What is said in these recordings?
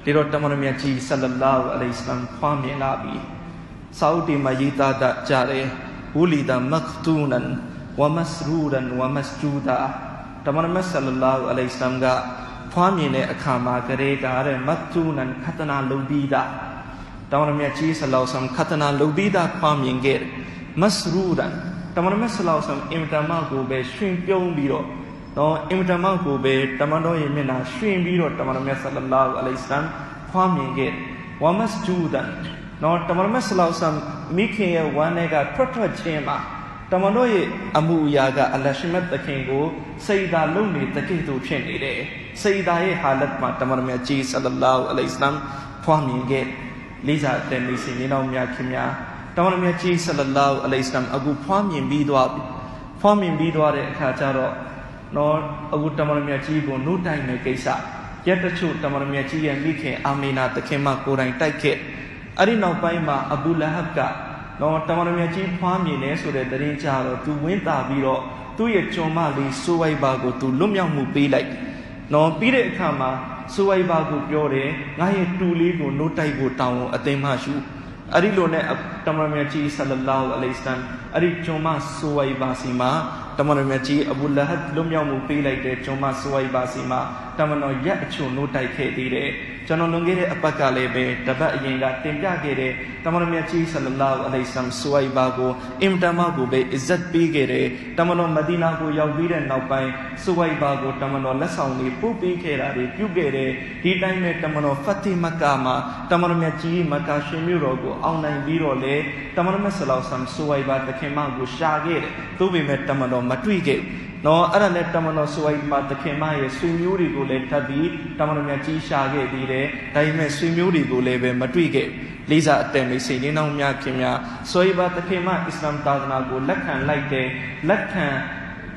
ဒီတော့တမန်တော်မြတ်ကြီးဆလလာဟူအလိုင်ဟိဝါဆလမ်ဖွားမြင်လာပြီးစာအုပ်တွေမှာရေးသားကြတယ်ဝူလီဒါမက်တူနန်ဝမစရူရန်ဝမစဂျူဒါတမန်တော်မြတ်ဆလလာဟူအလိုင်ဟိဝါဆလမ်ကဖွားမြင်တဲ့အခါမှာကလေးကတဲ့မက်တူနန်ခတနာလုံပြီးတာတမန်တော်မြတ်ကြီးဆလလာဟူအလိုင်ဟိဝါဆလမ်ခတနာလုံပြီးတာဖွားမြင်ခဲ့မစရူရန်တမန်တော်မြတ်ဆလလာဟူအလိုင်ဟိဝါဆလမ်အင်တမကိုပဲရှင်ပြုံးပြီးတော့အင်တမကိုပဲတမန်တော်ရဲ့မျက်နှာရှင်ပြီးတော့တမန်တော်မြတ်ဆလလာဟူအလိုင်ဟိဝါဆလမ်ဖွားမြင်ခဲ့ဝမစဂျူဒန်တမန်တော်မြတ်ဆလလာဟူအလိုင်ဟိဝါဆလမ်မိခင်ရဲ့ဝမ်းထဲကထွက်ချင်းမှာတမန်တော်ရဲ့အမှုအရာကအလ္လာဟ်ရှိမတ်သခင်ကိုစိတ်ဓာတ်လုံးနေတဲ့ကိတူဖြစ်နေတယ်စိတ်ဓာတ်ရဲ့ဟာလတ်မှာတမန်တော်မြတ်ကြီးဆလလာဟူအလိုင်ဟိဝါဆလမ်ဖွားမြင်ခဲ့လေးစားတဲ့မိတ်ဆွေညီနောင်များခင်များတမန်တော်မြတ်ကြီးဆလလာဟူအလိုင်ဟိဝါဆလမ်အခုဖွားမြင်ပြီးသွားတဲ့အခါကျတော့အခုတမန်တော်မြတ်ကြီးကိုနှုတ်တိုက်တဲ့ကိစ္စရက်တချို့တမန်တော်မြတ်ကြီးရဲ့မိခင်အာမီနာသခင်မကိုယ်တိုင်တိုက်ခဲ့အဲ့ဒီနောက်ပိုင်းမှာအဘူလဟပ်ကတမန်တော်မြတ်ကြီးဖွားမြင်တယ်ဆိုတဲ့သတင်းကြတော့သူဝင်းတာပြီးတော့သူ့ရဲ့ကျွန်မလေးဆိုဝိုင်ဘာကိုသူလွတ်မြောက်မှုပေးလိုက်ပြီးတဲ့အခါမှာဆိုဝိုင်ဘာကိုပြောတယ်ငါရဲ့တူလေးကိုနှုတ်တိုက်ဖို့တောင်းဝန်အသိမှရှုအဲ့ဒီလိုနဲ့တမန်တော်မြတ်ကြီးဆလလာဟူအလိုင်ဟိဝါဆလမ်အဲ့ဒီကျွန်မဆိုဝိုင်ဘာစီမှာတမန်တော်မြတ်ကြီးအဘူလဟပ်လွတ်မြောက်မှုပေးလိုက်တဲ့ကျွန်မဆိုဝိုင်ဘာစီမှာတမန်တော်ရက်အချို့နှုတ်တိုက်ခဲ့သေးတယ်ကျွန်တော်လွန်ခဲ့တဲ့အပတ်ကလည်းပဲတပတ်အရင်ကတင်ပြခဲ့တဲ့တမန်တော်မြတ်ကြီးဆလလာဟူအလိုင်ဟိဝါဆလမ်ဆိုဝိုင်ဘာကိုအင်တမကိုပဲအစ္စတ်ပေးခဲ့တယ်တမန်တော်မဒီနာကိုရောက်ပြီးတဲ့နောက်ပိုင်းဆိုဝိုင်ဘာကိုတမန်တော်လက်ဆောင်တွေပို့ပေးခဲ့တာတွေပြုခဲ့တယ်ဒီတိုင်းနဲ့တမန်တော်ဖတ်တီမက္ကာမှာတမန်တော်မြတ်ကြီးမက္ကာရှင်မြို့တော်ကိုအောင်နိုင်ပြီးတော့လေတမန်တော်မြတ်ဆလလာဟူအလိုင်ဟိဝါဆလမ်ဆိုဝိုင်ဘာသခင်မကိုရှာခဲ့တယ်သို့ပေမဲ့တမန်တော်မတွေ့ခဲ့အဲ့ဒါနဲ့တမန်တော်ဆိုဝိုင်ဘာသခင်မရဲ့ဆွေမျိုးတွေကိုလည်းထပ်ပြီးတမန်တော်မြတ်ကြီးရှာခဲ့သေးတယ်ဒါပေမဲ့ဆွေမျိုးတွေကိုလည်းပဲမတွေ့ခဲ့လေးစားအတန်မိတ်ဆွေညီနောင်များခင်များဆိုဝိုင်ဘာသခင်မအစ္စလာမ်သာသနာကိုလက်ခံလိုက်တယ်လက်ခံ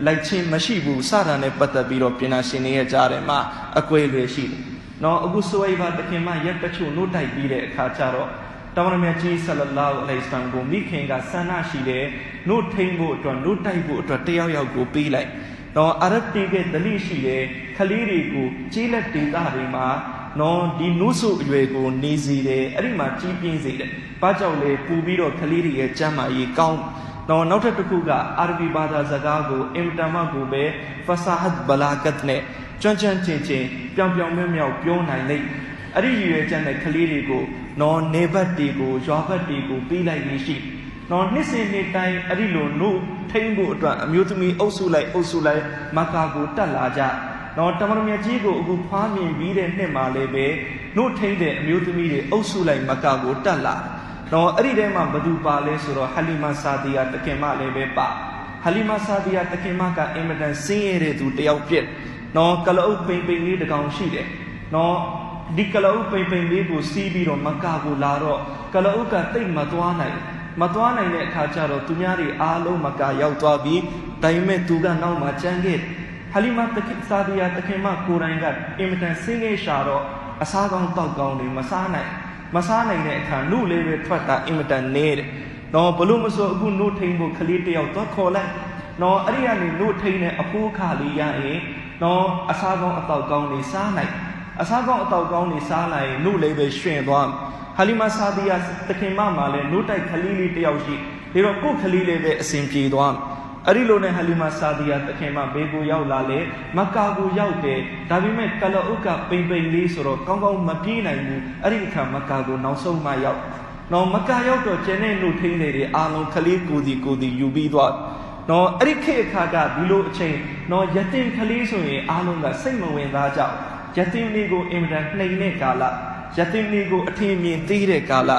လိုက်ခြင်းမရှိဘူးစတာနဲ့ပတ်သက်ပြီးတော့ပြင်နာရှင်တွေရဲ့ကြားထဲမှာအကွဲလွဲရှိတယ်အခုဆိုဝိုင်ဘာသခင်မရက်တချို့နှုတ်တိုက်ပြီးတဲ့အခါကျတော့တမန်တော်မြတ်ကြီးဆလလာဟူအလိုင်ဟိဝါဆလမ်ကိုမိခင်ကဆန္ဒရှိတယ်နှုတ်ထိန်ဖို့အတွက်နှုတ်တိုက်ဖို့အတွက်တယောက်ကိုပေးလိုက်အာရဗ်တီကဒလိရှိတယ်ခလေးတွေကိုကြီးလက်ဒေသတွေမှာဒီနုဆုအရွယ်ကိုနေစီတယ်အဲ့ဒီမှာကြီးပြင်းစေတယ်ဘာကြောင့်လဲပူပြီးတော့ခလေးတွေရဲ့ကျမ်းမာရေးကောင်းနောက်ထပ်တစ်ခုကအာရဗီဘာသာစကားကိုအင်တမကိုပဲဖဆာဟတ်ဘလာကတ်နဲ့ကျွမ်းချင်းပြောင်မြောက်ပြောနိုင်လိမ့်အဲ့ဒီရွယ်ကျမ်းတဲ့ခလေးတွေကိုနေဘတ်တွေကိုရွာဘတ်တွေကိုပြီးလိုက်ရရှိနှစ်စဉ်နှစ်တိုင်းအဲ့ဒီလိုနှုတ်ထိန်ဖို့အတွက်အမျိုးသမီးအုပ်စုလိုက်မက္ကာကိုတက်လာကြတမန်တော်မြတ်ကြီးကိုအခုဖွားမြင်ပြီးတဲ့နှစ်မှာလည်းပဲနှုတ်ထိန်တဲ့အမျိုးသမီးတွေအုပ်စုလိုက်မက္ကာကိုတက်လာအဲ့ဒီထဲမှာဘသူပါလဲဆိုတော့ဟလီမာဆာဒီယာတခင်မလည်းပဲပါဟလီမာဆာဒီယာတခင်မကအင်မတန်ဆင်းရဲတဲ့သူတယောက်ဖြစ်ကလအုပ်ပိန်လေးတစ်ကောင်ရှိတယ်ဒီကလအုပ်ပိန်လေးကိုစီးပြီးတော့မက္ကာကိုလာတော့ကလအုပ်ကတိတ်မသွားနိုင်တဲ့အခါကျတော့သူများတွေအားလုံးမက္ကာရောက်သွားပြီးဒါပေမဲ့သူကနောက်မှကျန်ခဲ့ဟလီမာဆာဒီယာတခင်မကိုယ်တိုင်ကအင်မတန်ဆင်းရဲရှာတော့အစားကောင်းတောက်ကောင်းတွေမစားနိုင်တဲ့အခါနှုတ်လေးပဲထွက်တာအင်မတန်နေတယ်ဘလို့မဆိုအခုနှုတ်ထိန်ဖို့ခလေးတယောက်တော့ခေါ်လိုက်အဲ့ဒီကနေနှုတ်ထိန်တဲ့အဖိုးခါလေးရရင်အစားကောင်းအတောက်ကောင်းတွေစားနိုင်အစားကောင်းအတောက်ကောင်းတွေစားလိုက်နှုတ်လေးပဲရှင်သွားဟလီမာဆာဒီယာတခင်မမှာလည်းနှုတ်တိုက်ခလေးလေးတယောက်ရှိဒါတော့ကိုယ်ခလေးလေးပဲအစဉ်ပြေသွားအဲ့ဒီလိုနဲ့ဟလီမာဆာဒီယာတခင်မဘေကိုရောက်လာလေမက္ကာကိုရောက်တယ်ဒါပေမဲ့ကလအုပ်ကပိန်လေးဆိုတော့ကောင်းမပြေးနိုင်ဘူးအဲ့ဒီအခါမက္ကာကိုနောက်ဆုံးမှရောက်မက္ကာရောက်တော့ကျန်တဲ့နှုတ်ထိန်းတွေအားလုံးခလေးကိုစီယူပြီးသွားအဲ့ဒီခေတ်အခါကဒီလိုအချိန်ယတင်ခလေးဆိုရင်အားလုံးကစိတ်မဝင်သားကြယတင်လေးကိုအင်မတန်နှိမ်တဲ့ကာလယတင်လေးကိုအထင်မြင်သေးတဲ့ကာလ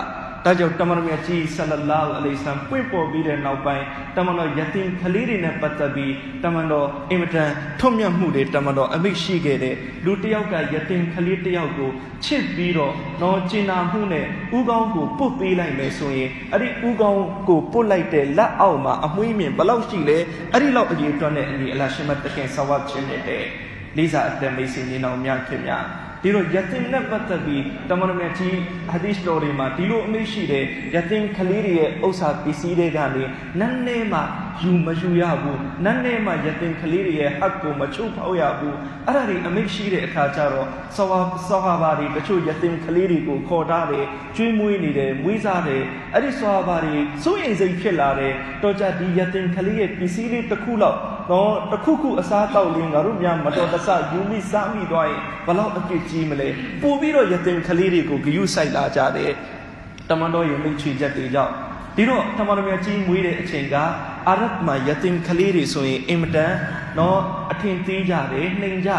ဒါကြောင့်တမန်တော်မြတ်ကြီးဆလလာဟူအလိုင်ဟိဝါဆလမ်ပွင့်ပေါ်ပြီးတဲ့နောက်ပိုင်းတမန်တော်ယတင်ခလေးတွေနဲ့ပတ်သက်ပြီးတမန်တော်အင်မတန်ထွတ်မြတ်မှုတွေတမန်တော်အမိရှိခဲ့တဲ့လူတစ်ယောက်ကယတင်ခလေးတစ်ယောက်ကိုချစ်ပြီးတော့ကျင်နာမှုနဲ့ဥကောင်းကိုပုတ်ပေးလိုက်မယ်ဆိုရင်အဲ့ဒီဥကောင်းကိုပုတ်လိုက်တဲ့လက်အောက်မှာအမွှေးမြင်ဘယ်လောက်ရှိလဲအဲ့ဒီလောက်အရေးအတွက်နဲ့အလ္လာဟ်ရှင်မတ်တခင်ဆဝတ်ခြင်းနဲ့တဲ့လေးစားအသက်မိတ်ဆွေညီနောင်များခင်များ ဒီလိုယတင်နဲ့ပတ်သက်ပြီးတမန်တော်မြတ်ကြီးဟာဒီစ်တော်တွေမှာဒီလိုအမိန့်ရှိတယ်ယတင်ကလေးတွေရဲ့ဥစ္စာပစ္စည်းတွေကနေနန်းနေမှယူမယူရဘူးနန်းနေမှယတင်ကလေးတွေရဲ့ဟတ်ကိုမချုပ်ဖောက်ရဘူးအဲ့ဒါတွေအမိန့်ရှိတဲ့အခါကျတော့ဆဟာဘာတွေတချို့ယတင်ကလေးတွေကိုခေါ်ထားတယ်ကျွေးမွေးနေတယ်မွေးစားတယ်အဲ့ဒီဆဟာဘာတွေစိုးရိမ်စိတ်ဖြစ်လာတယ်တော့ကြဒီယတင်ကလေးရဲ့ပစ္စည်းလေးတစ်ခုလောက်တော့တစ်ခုခုအစားတောက်လင်းငါတို့များမတော်တဆယူမိစားမိသွားရင်ဘလောက်အပြစ်ကြီးမလဲပို့ပြီးတော့ယတင်ကလေးတွေကိုဂရုစိုက်လာကြတယ်တမန်တော်ရဲ့မိတ်ဆွေချက်တွေကြောင့်ဒီတော့တမန်တော်မြတ်ကြီးမွေးတဲ့အချိန်ကအာရဗ်မှာယတင်ကလေးတွေဆိုရင်အင်မတန်တော့အထင်သေးကြတယ်နှိမ်ကြ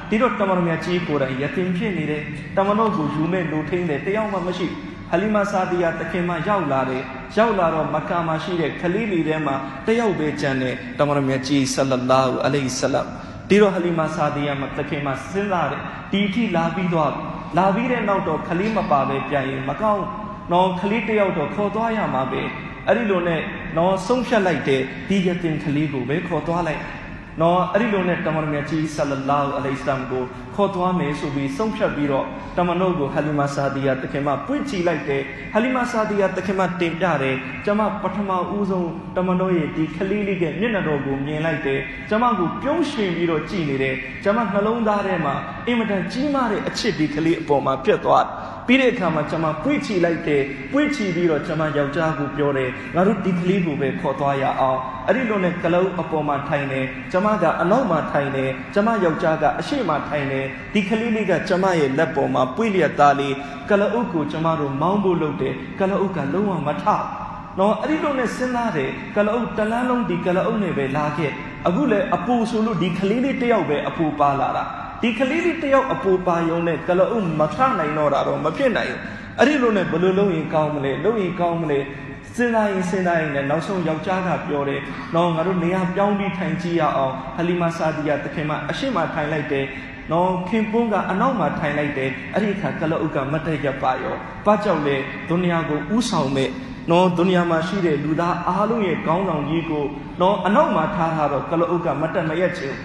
ဒီတော့တမန်တော်မြတ်ကြီးကိုယ်တိုင်ယတင်ဖြစ်နေတယ်တမန်တော်ကိုယူမဲ့လူထိန်းတယ်တယောက်မှမရှိဟလီမာဆာဒီယာတခင်မှရောက်လာတယ်ရောက်လာတော့မက္ကာမှာရှိတဲ့ခလီလီထဲမှာတယောက်ပဲကျန်တယ်တမန်တော်မြတ်ကြီးဆလ္လာလာဟူအလိုင်ဆလမ်ဒီတော့ဟလီမာဆာဒီယာမှာတခင်မှစဉ်းစားတယ်ဒီအထိလာပြီးတော့လာပြီးတဲ့နောက်တော့ခလီမပါပဲပြန်ရင်မကောင်းတော့ခလီတယောက်တော့ခေါ်သွားရမှာပဲအဲ့ဒီလိုနဲ့တော့ဆုံးဖြတ်လိုက်တဲ့ဒီယတင်ခလီကိုပဲခေါ်သွားလိုက်နော်အဲ့ဒီလိုနဲ့တမန်တော်မြတ်ကြီးဆလ္လာလာဟူအလိုင်ဆလမ်ကိုခေါ်သွားမယ်ဆိုပြီးဆုံးဖြတ်ပြီးတော့တမန်တော်ကိုဟလီမာဆာဒီယာတခင်မပွင့်ချလိုက်တယ်ဟလီမာဆာဒီယာတခင်မတင်ပြတယ်ကျမပထမဦးဆုံးတမန်တော်ရဲ့ဒီခလီလေးကမျက်နှာတော်ကိုမြင်လိုက်တယ်ကျမကိုပြုံးရွှင်ပြီးတော့ကြည်နေတယ်ကျမနှလုံးသားထဲမှာအင်မတန်ကြီးမားတဲ့အချစ်ဒီခလီအပေါ်မှာပြတ်သွားပြီးတဲ့အခါမှာကျမပွင့်ချလိုက်တယ်ပွင့်ချပြီးတော့ကျမယောက်ျားကိုပြောတယ်ငါတို့ဒီကလေးကိုပဲခေါ်သွားရအောင်အဲ့ဒီလိုနဲ့ကလုံးအပေါ်မှာထိုင်တယ်ကျမကအနောက်မှာထိုင်တယ်ကျမယောက်ျားကအရှေ့မှာထိုင်တယ်ဒီကလေးလေးကကျမရဲ့လက်ပေါ်မှာပွင့်လျက်သားလေးကလအုပ်ကိုကျမတို့မောင်းဖို့လုပ်တယ်ကလအုပ်ကလုံးဝမထနော်အဲ့ဒီလိုနဲ့စဉ်းစားတယ်ကလအုပ်တလန်းလုံးဒီကလအုပ်နဲ့ပဲလာခဲ့အခုလည်းအပူဆိုလို့ဒီကလေးလေးတယောက်ပဲအပူပါလာတာဒီကလေးလေးတယောက်အပူပါယုံနဲ့ကလအုပ်မထနိုင်တော့တာတော့မဖြစ်နိုင်ဘူးအဲ့ဒီလိုနဲ့ဘယ်လိုလုပ်ရင်ကောင်းမလဲလုပ်ရင်ကောင်းမလဲစဉ်းစားရင်နဲ့နောက်ဆုံးယောက်ျားကပြောတယ်နော်ငါတို့နေရာပြောင်းပြီးထိုင်ကြည့်ရအောင်ဟလီမာဆာဒီယာတခင်မအရှိမထိုင်လိုက်တယ်နော်ခင်ပွန်းကအနောက်မှာထိုင်လိုက်တယ်အဲ့ဒီအခါကလအုပ်ကမတ်တက်ရပါရောဘာကြောင့်လဲဒုနီယာကိုဥဆောင်မဲ့နော်ဒုနီယာမှာရှိတဲ့လူသားအားလုံးရဲ့ကောင်းဆောင်ကြီးကိုနော်အနောက်မှာထားတော့ကလအုပ်ကမတ်တက်မရက်ချင်